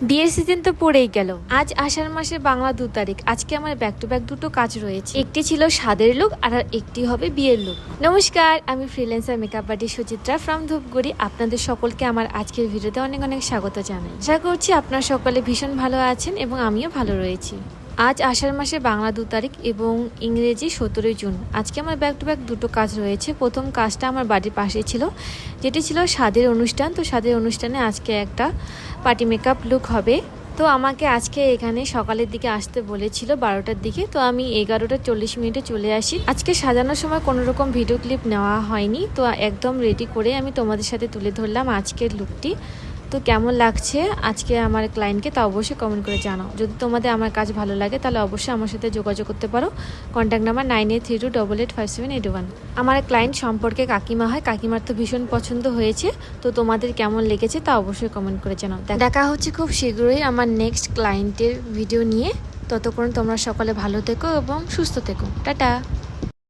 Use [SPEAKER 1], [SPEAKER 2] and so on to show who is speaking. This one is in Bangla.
[SPEAKER 1] বিয়ের সিজন তো পড়েই গেল। আজ আষাঢ় মাসের বাংলা 2 তারিখ। আজকে আমার ব্যাক টু ব্যাক দুটো কাজ রয়েছে। একটি ছিল স্বাদের লুক আর একটি হবে বিয়ের লুক। নমস্কার, আমি freelancer makeup artist Suchitra from Dhupguri. আপনাদের সকলকে আমার আজকের ভিডিওতে অনেক অনেক স্বাগত জানাই। আশা করছি আপনারা সকলে ভীষণ ভালো আছেন এবং আমিও ভালো রয়েছি। আজ আষাঢ় মাসের বাংলা 2 তারিখ এবং ইংরেজি 17 জুন। আজকে আমার ব্যাক টু ব্যাক দুটো কাজ রয়েছে। প্রথম কাজটা আমার বাড়ির পাশেই ছিল, যেটি ছিল স্বাদের অনুষ্ঠান। তো স্বাদের অনুষ্ঠানে আজকে একটা পার্টি মেকআপ লুক হবে। তো আমাকে আজকে এখানে সকালের দিকে আসতে বলেছিল 12টার দিকে। তো আমি 11টা 40 মিনিটে চলে আসি। আজকে সাজানোর সময় কোনো রকম ভিডিও ক্লিপ নেওয়া হয়নি, তো একদম রেডি করে আমি তোমাদের সাথে তুলে ধরলাম আজকের লুকটি। তো কেমন লাগছে আজকে আমার ক্লায়েন্টকে তা অবশ্যই কমেন্ট করে জানাও। যদি তোমাদের আমার কাজ ভালো লাগে তাহলে অবশ্যই আমার সাথে যোগাযোগ করতে পারো। Contact number 9832885781। আমার ক্লায়েন্ট সম্পর্কে কাকিমা হয়, কাকিমার তো ভীষণ পছন্দ হয়েছে। তো তোমাদের কেমন লেগেছে তা অবশ্যই কমেন্ট করে জানাও। দেখা হচ্ছে খুব শীঘ্রই আমার নেক্সট ক্লায়েন্টের ভিডিও নিয়ে। ততক্ষণ তোমরা সকলে ভালো থেকো এবং সুস্থ থেকো। টাটা।